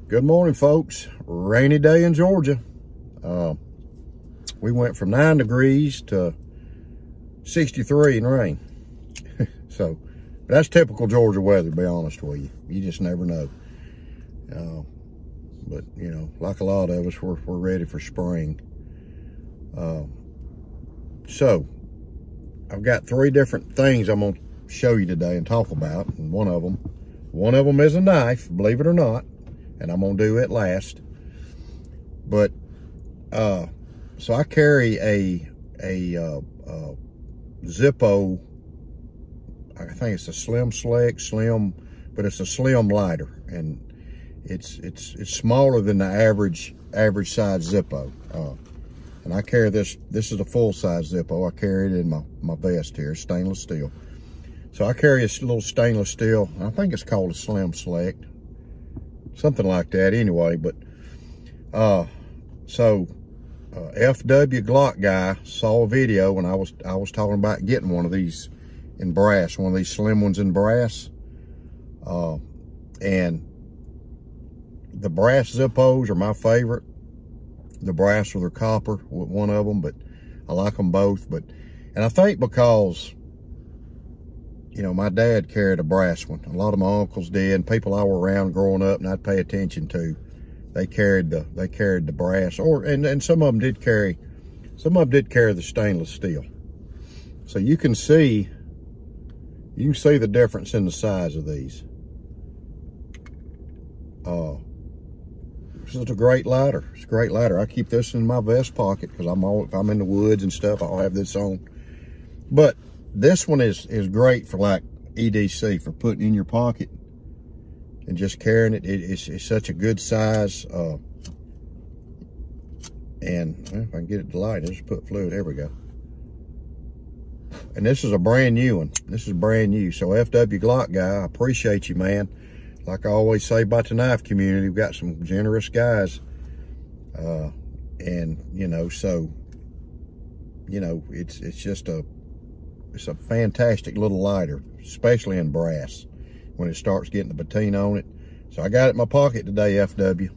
Good morning, folks. Rainy day in Georgia. We went from 9 degrees to 63 and rain. So that's typical Georgia weather, to be honest with you. You just never know. But you know, like a lot of us, we're ready for spring. So I've got 3 different things I'm gonna show you today and talk about. And one of them is a knife, believe it or not. And I'm gonna do it last. But so I carry a Zippo. I think it's a Slim Select, but it's a slim lighter, and it's smaller than the average size Zippo. And I carry this. This is a full size Zippo. I carry it in my vest here, stainless steel. So I carry a little stainless steel. I think it's called a Slim Select. Something like that anyway, but FW Glock guy saw a video when I was talking about getting one of these in brass, one of these slim ones in brass. And the brass Zippos are my favorite. The brass or the copper, one of them, but I like them both. And I think because, you know, my dad carried a brass one. A lot of my uncles did, and people I were around growing up and I'd pay attention to, they carried the brass, and some of them did carry the stainless steel. So you can see the difference in the size of these. This is a great lighter. It's a great lighter. I keep this in my vest pocket because if I'm in the woods and stuff, I'll have this on. But this one is great for like EDC, for putting in your pocket and just carrying it. It's such a good size. And well, if I can get it to light, I'll just put fluid. There we go. And this is a brand new one. This is brand new. So FW Glock guy, I appreciate you, man. Like I always say about the knife community, we've got some generous guys. And you know, so you know, it's a fantastic little lighter, especially in brass when it starts getting the patina on it. So I got it in my pocket today, FW.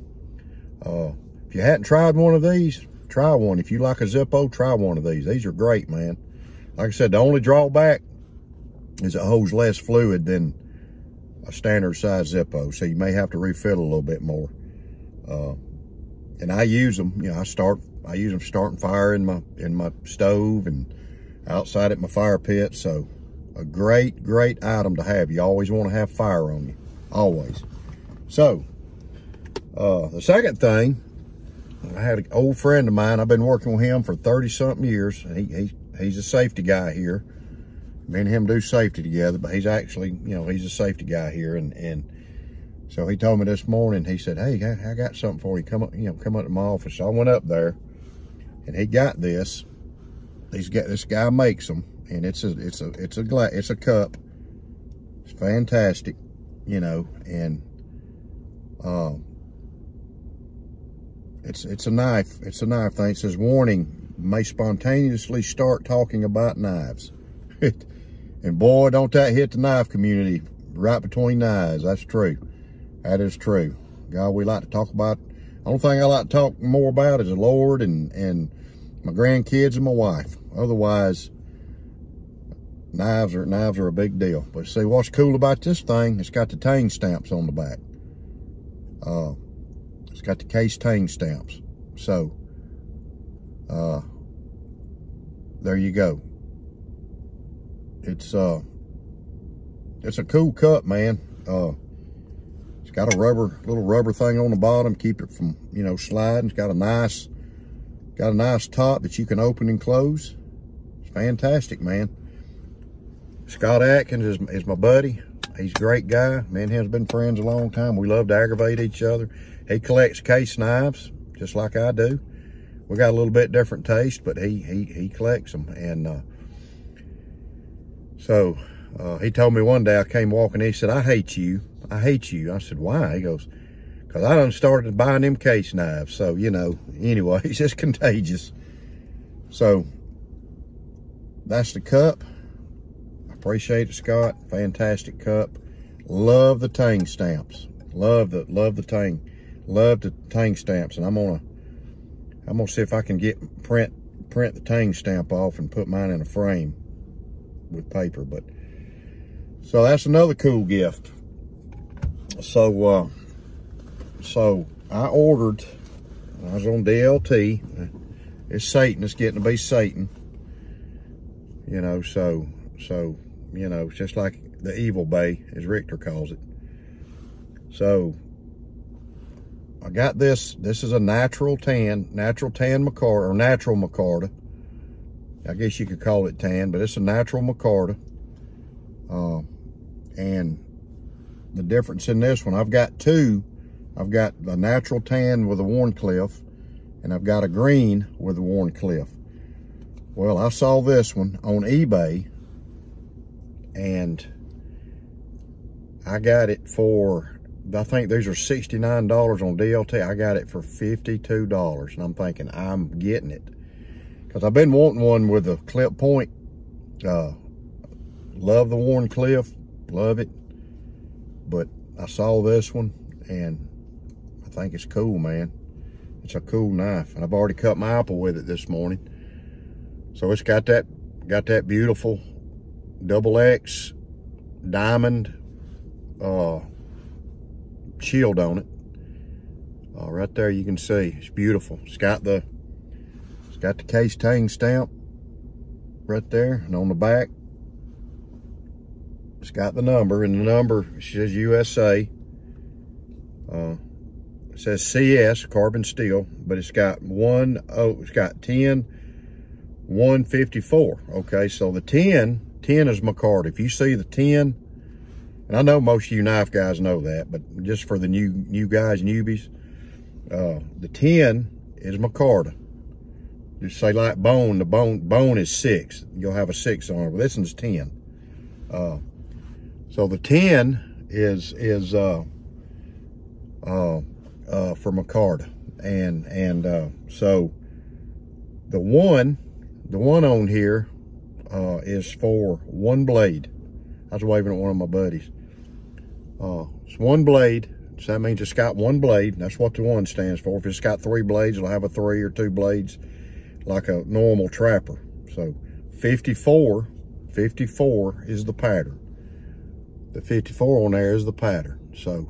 If you hadn't tried one of these, try one. If you like a Zippo, try one of these. These are great, man. Like I said, the only drawback is it holds less fluid than a standard size Zippo, so you may have to refill a little bit more. And I use them, you know, I use them starting fire in my stove and outside at my fire pit. So a great item to have. You always want to have fire on you, always. So the second thing, I had an old friend of mine. I've been working with him for 30-something years. He's a safety guy here. Me and him do safety together, but he's actually, you know, he's a safety guy here. And so he told me this morning, he said, hey, I got something for you. Come up to my office. So I went up there and he got this. This guy makes them, and it's a cup. It's fantastic, you know, and it's a knife. It's a knife thing. It says, warning, may spontaneously start talking about knives. And boy, don't that hit the knife community right between the eyes. That's true. That is true. God, we like to talk about, the only thing I like to talk more about is the Lord and my grandkids and my wife. Otherwise, knives are a big deal. But see, what's cool about this thing, it's got the tang stamps on the back. It's got the case tang stamps. So, there you go. It's a cool cup, man. It's got a little rubber thing on the bottom, keep it from, you know, sliding. It's got a nice top that you can open and close. It's fantastic, man. Scott Atkins is my buddy. He's a great guy. Me and him has been friends a long time. We love to aggravate each other. He collects case knives, just like I do. We got a little bit different taste, but he collects them. And so he told me one day, I came walking, he said, I hate you. I said, why? He goes, because I done started buying them case knives. So, you know, anyway, it's just contagious. So that's the cup. I appreciate it, Scott. Fantastic cup. Love the tang stamps. Love the tang. Love the tang stamps, and I'm gonna see if I can print the tang stamp off and put mine in a frame with paper. But so that's another cool gift. So I ordered. I was on DLT. It's Satan. It's getting to be Satan. You know, so you know, it's just like the evil bay, as Richter calls it. So I got this. This is a natural tan micarta, or natural micarta. I guess you could call it tan, but it's a natural micarta. And the difference in this one, I've got two. I've got a natural tan with a Wharncliffe, and I've got a green with a Wharncliffe. Well, I saw this one on eBay, and I got it for, I think these are $69 on DLT. I got it for $52, and I'm thinking, I'm getting it. Because I've been wanting one with a clip point. Love the Wharncliffe, love it. But I saw this one, and I think it's cool, man. It's a cool knife, and I've already cut my apple with it this morning. So it's got that beautiful XX diamond shield on it. Right there you can see, it's beautiful. It's got the Case Tang stamp right there, and on the back, it's got the number, and the number says USA. It says CS, carbon steel, but it's got 10-154. Okay, so the 10 is micarta. If you see the 10, and I know most of you knife guys know that, but just for the new guys, newbies, the 10 is micarta. Just say like bone, the bone is 6. You'll have a 6 on it, but this one's 10. So the 10 is for micarta, and so the one on here is for one blade. I was waving at one of my buddies. It's one blade, so that means it's got one blade. That's what the one stands for. If it's got 3 blades, it'll have a 3 or 2 blades like a normal trapper. So 54 is the pattern. The 54 on there is the pattern. So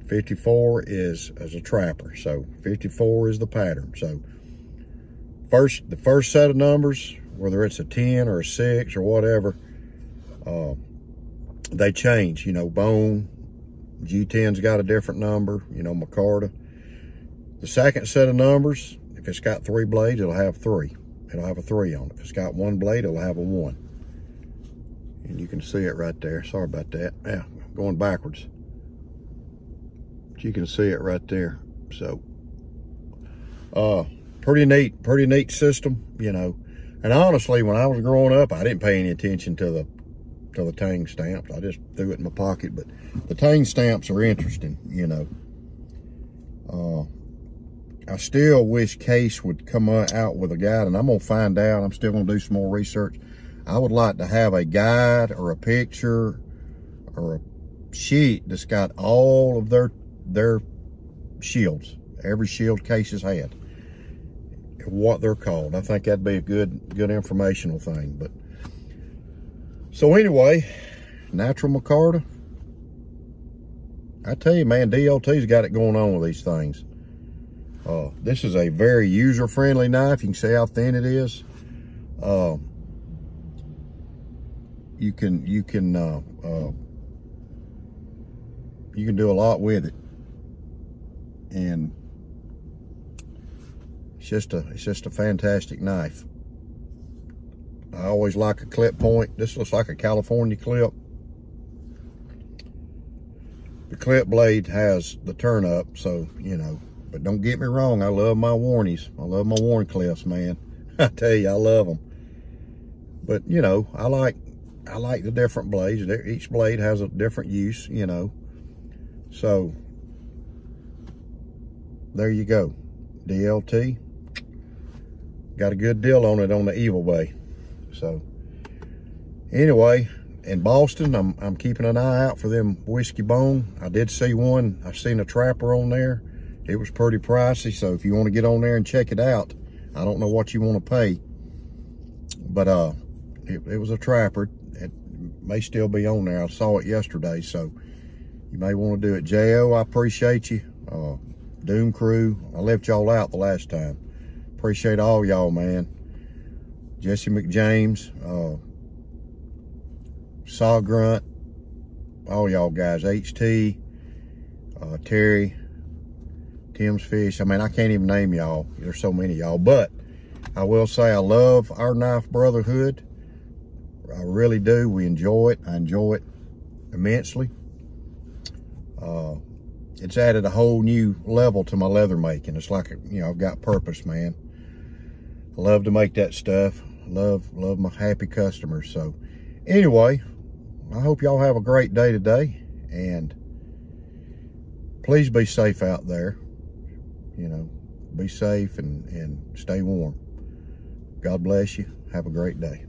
54 is as a trapper. So 54 is the pattern. So the first set of numbers, whether it's a 10 or a 6 or whatever, they change. You know, bone, G10's got a different number, you know, micarta. The second set of numbers, if it's got 3 blades, it'll have 3. It'll have a 3 on it. If it's got 1 blade, it'll have a 1. And you can see it right there. Sorry about that. Yeah, going backwards. But you can see it right there. So, pretty neat system, you know. And honestly, when I was growing up, I didn't pay any attention to the tang stamps. I just threw it in my pocket. But the tang stamps are interesting, you know. I still wish Case would come out with a guide, and I'm gonna find out. I'm still gonna do some more research. I would like to have a guide or a picture or a sheet that's got all of their shields, every shield Case has had, what they're called. I think that'd be a good informational thing. But so anyway, natural micarta. I tell you, man, DLT's got it going on with these things. This is a very user-friendly knife. You can see how thin it is. You can do a lot with it, and it's just a fantastic knife. I always like a clip point. This looks like a California clip. The clip blade has the turn up, so you know. But don't get me wrong, I love my Warnies. I love my Wharncliffes, man. I tell you, I love them. But you know, I like the different blades. Each blade has a different use, you know. So there you go. DLT. Got a good deal on it on the Evil Bay. So anyway, in Boston, I'm keeping an eye out for them Whiskey Bone. I did see one. I seen a trapper on there. It was pretty pricey, so if you want to get on there and check it out, I don't know what you want to pay, but it was a trapper. It may still be on there. I saw it yesterday, so you may want to do it. J.O., I appreciate you. Doom Crew, I left y'all out the last time. Appreciate all y'all, man. Jesse McJames, Saw Grunt, all y'all guys, HT, Terry, Tim's Fish. I mean, I can't even name y'all. There's so many y'all, but I will say I love our Knife Brotherhood. I really do. We enjoy it. I enjoy it immensely. It's added a whole new level to my leather making. It's like, you know, I've got purpose, man. I love to make that stuff. Love my happy customers. So anyway, I hope y'all have a great day today, and please be safe out there. You know, be safe and stay warm. God bless you. Have a great day.